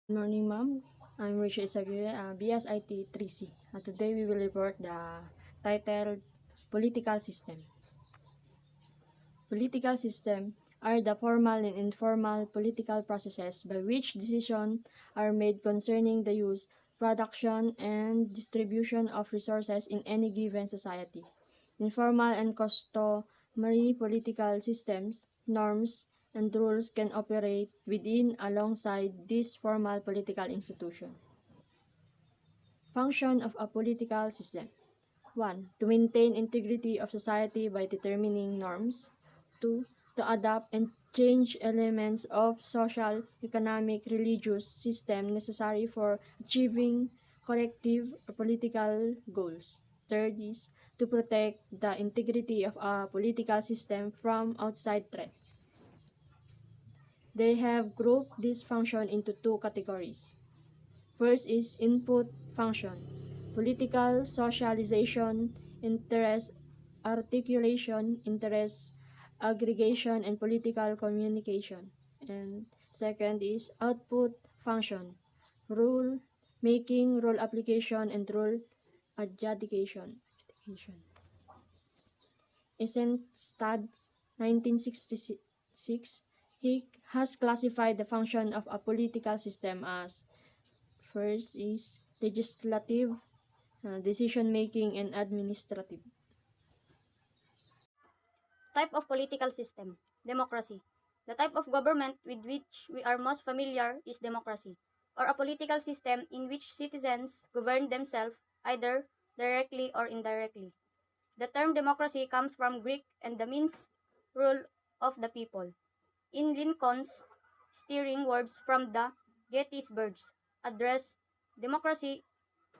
Good morning, ma'am. I'm Risha Isagire, BSIT 3C. Today we will report the title Political System. Political system are the formal and informal political processes by which decisions are made concerning the use, production, and distribution of resources in any given society. Informal and customary political systems, norms, and rules can operate within alongside this formal political institution. Function of a political system. 1. To maintain integrity of society by determining norms. 2. To adapt and change elements of social, economic, religious system necessary for achieving collective or political goals. Third is to protect the integrity of a political system from outside threats. They have grouped this function into two categories. First is input function, political socialization, interest articulation, interest aggregation, and political communication. And second is output function, rule making, rule application, and rule adjudication. Eisenstadt, 1966, he has classified the function of a political system as first is legislative, decision making, and administrative. Type of political system. Democracy. The type of government with which we are most familiar is democracy, or a political system in which citizens govern themselves either directly or indirectly. The term democracy comes from Greek and means rule of the people. In Lincoln's steering words from the Gettysburg Address, democracy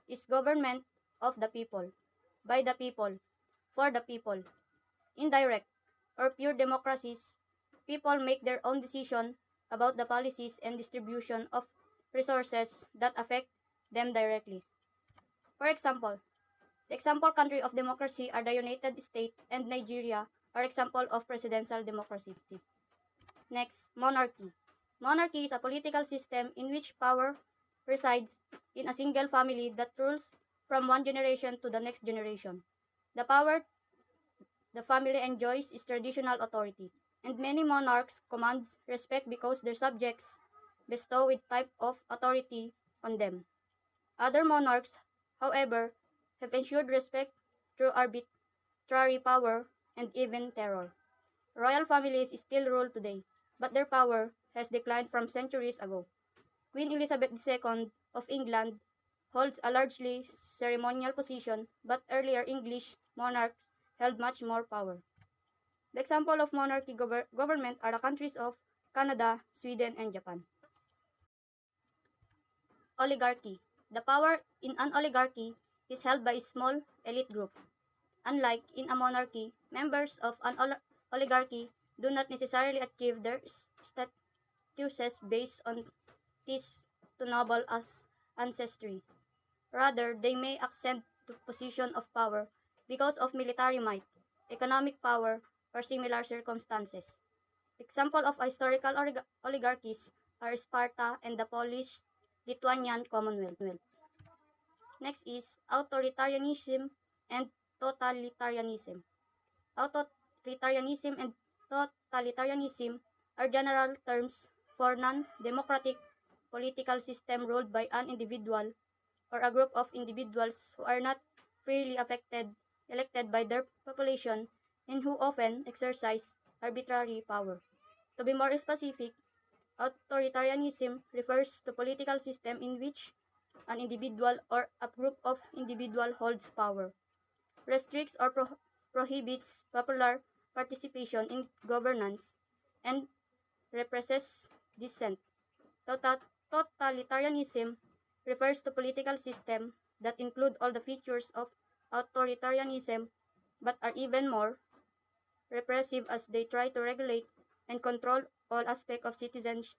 is government of the people, by the people, for the people. Indirect or pure democracies, people make their own decision about the policies and distribution of resources that affect them directly. For example, the example country of democracy are the United States and Nigeria are example of presidential democracy. Next, monarchy. Monarchy is a political system in which power resides in a single family that rules from one generation to the next generation. The power the family enjoys is traditional authority, and many monarchs command respect because their subjects bestow with type of authority on them. Other monarchs, however, have ensured respect through arbitrary power and even terror. Royal families still rule today, but their power has declined from centuries ago. Queen Elizabeth II of England holds a largely ceremonial position, but earlier English monarchs held much more power. The example of monarchy government are the countries of Canada, Sweden, and Japan. Oligarchy. The power in an oligarchy is held by a small elite group. Unlike in a monarchy, members of an oligarchy do not necessarily achieve their statuses based on this to noble as ancestry. Rather, they may ascend to position of power because of military might, economic power, or similar circumstances. Example of historical oligarchies are Sparta and the Polish-Lithuanian Commonwealth. Next is authoritarianism and totalitarianism. Authoritarianism and totalitarianism are general terms for non-democratic political system ruled by an individual or a group of individuals who are not freely elected by their population and who often exercise arbitrary power. To be more specific, authoritarianism refers to political system in which an individual or a group of individuals holds power, restricts or prohibits popular participation in governance, and represses dissent. Totalitarianism refers to political system that include all the features of authoritarianism but are even more repressive as they try to regulate and control all aspects of citizens'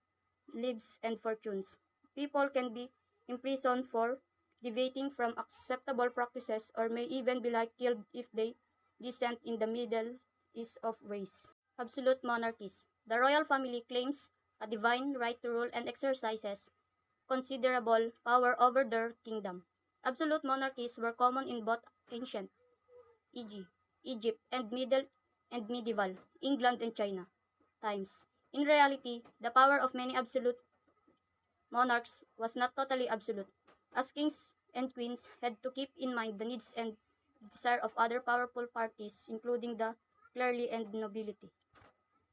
lives and fortunes. People can be imprisoned for deviating from acceptable practices or may even be killed if they dissent in the middle is of ways. Absolute monarchies. The royal family claims a divine right to rule and exercises considerable power over their kingdom. Absolute monarchies were common in both ancient e.g., Egypt and medieval England and China times. In reality, the power of many absolute monarchs was not totally absolute, as kings and queens had to keep in mind the needs and desire of other powerful parties, including the clergy and nobility.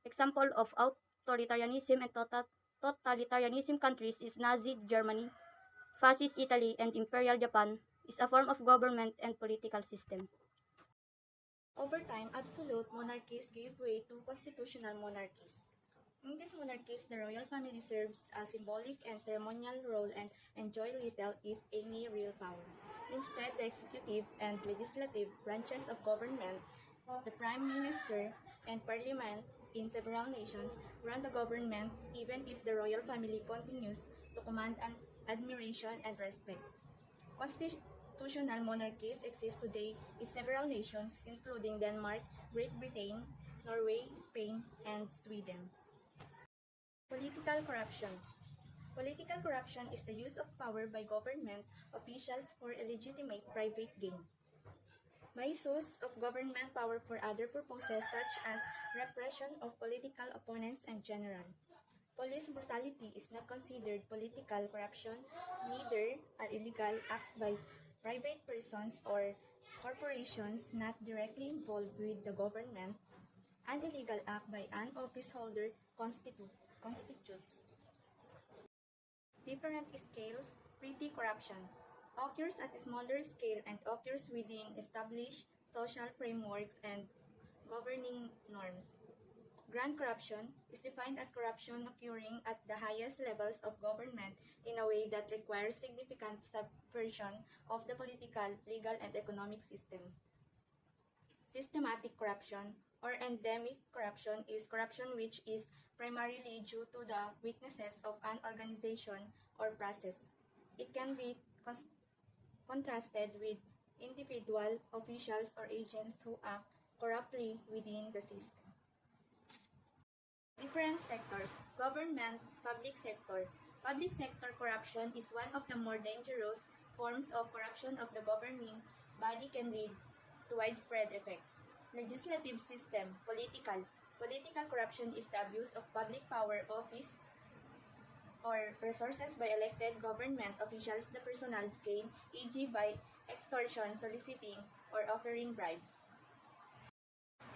Example of authoritarianism and totalitarianism countries is Nazi Germany, Fascist Italy, and Imperial Japan is a form of government and political system. Over time, absolute monarchies gave way to constitutional monarchies. In these monarchies, the royal family serves a symbolic and ceremonial role and enjoy little, if any, real power. Instead, the executive and legislative branches of government, the prime minister, and parliament in several nations run the government even if the royal family continues to command an admiration and respect. Constitutional monarchies exist today in several nations, including Denmark, Great Britain, Norway, Spain, and Sweden. Political corruption. Political corruption is the use of power by government officials for illegitimate private gain. Misuse of government power for other purposes such as repression of political opponents and general. Police brutality is not considered political corruption, neither are illegal acts by private persons or corporations not directly involved with the government. An illegal act by an office holder constitutes different scales. Petty corruption occurs at a smaller scale and occurs within established social frameworks and governing norms. Grand corruption is defined as corruption occurring at the highest levels of government in a way that requires significant subversion of the political, legal, and economic systems. Systematic corruption or endemic corruption is corruption which is primarily due to the weaknesses of an organization or process. It can be contrasted with individual officials or agents who act corruptly within the system. Different sectors. Government, public sector. Public sector corruption is one of the more dangerous forms of corruption of the governing body can lead to widespread effects. Legislative system, political. Political corruption is the abuse of public power, office, or resources by elected government officials the personal gain, e.g. by extortion, soliciting, or offering bribes.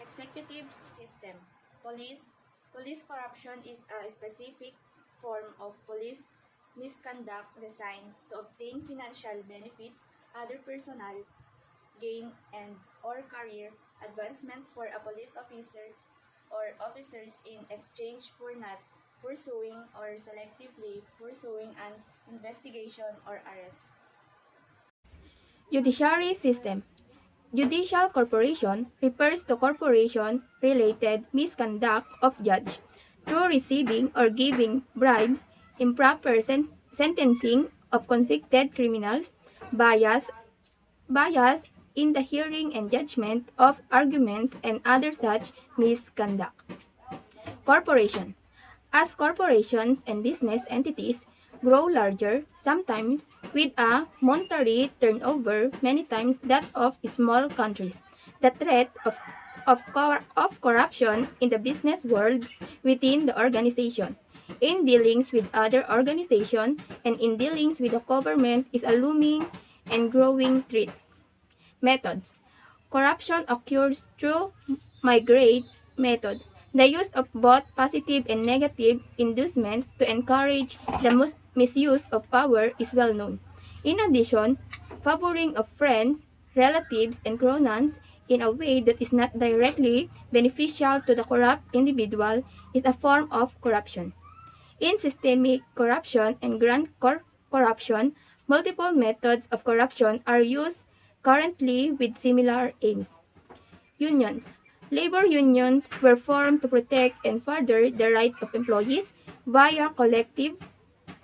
Executive system. Police. Police corruption is a specific form of police misconduct designed to obtain financial benefits, other personal gain, and or career advancement for a police officer or officers in exchange for not pursuing or selectively pursuing an investigation or arrest. Judiciary system. Judicial corporation refers to corporation-related misconduct of judge through receiving or giving bribes, improper sentencing of convicted criminals, bias in the hearing and judgment of arguments, and other such misconduct. Corporation. As corporations and business entities grow larger, sometimes with a monetary turnover many times that of small countries, the threat of corruption in the business world within the organization, in dealings with other organizations, and in dealings with the government is a looming and growing threat. Methods. Corruption occurs through migrate method, the use of both positive and negative inducement to encourage the misuse of power is well known. In addition, favoring of friends, relatives, and cronies in a way that is not directly beneficial to the corrupt individual is a form of corruption. In systemic corruption and corruption, multiple methods of corruption are used currently with similar aims. Unions. Labor unions were formed to protect and further the rights of employees via collective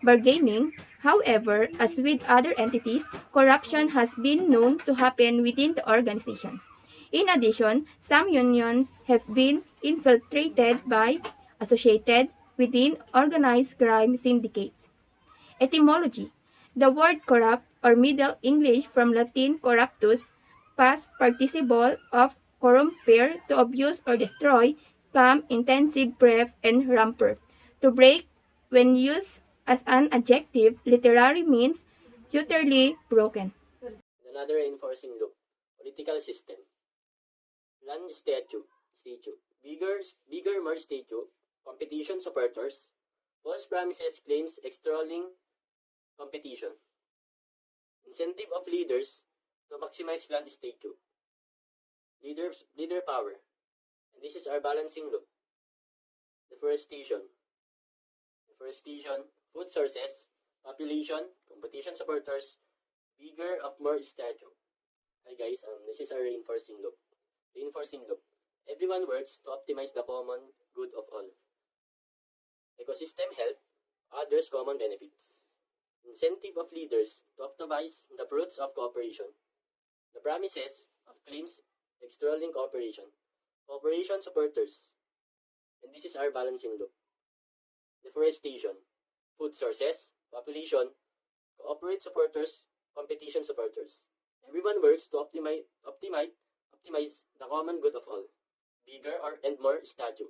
bargaining. However, as with other entities, corruption has been known to happen within the organizations. In addition, some unions have been infiltrated by associated within organized crime syndicates. Etymology. The word corrupt or Middle English from Latin corruptus, past participle of corrompere, to abuse or destroy, come intensive, bref, and ramper. To break, when used as an adjective, literally means utterly broken. Another reinforcing loop. Political system. Land statue. Bigger, more statue. Competition supporters. False promises, claims, extolling competition. Incentive of leaders to maximize land statue. Leader power. And this is our balancing loop. Deforestation. Food sources, population, competition supporters, bigger of more statue. Hi guys, this is our reinforcing loop. Everyone works to optimize the common good of all. Ecosystem health, others common benefits. Incentive of leaders to optimize the fruits of cooperation. The promises of claims extolling cooperation. Cooperation supporters. And this is our balancing loop. Deforestation, food sources, population, cooperate supporters, competition supporters. Everyone works to optimize the common good of all. Bigger or and more statue.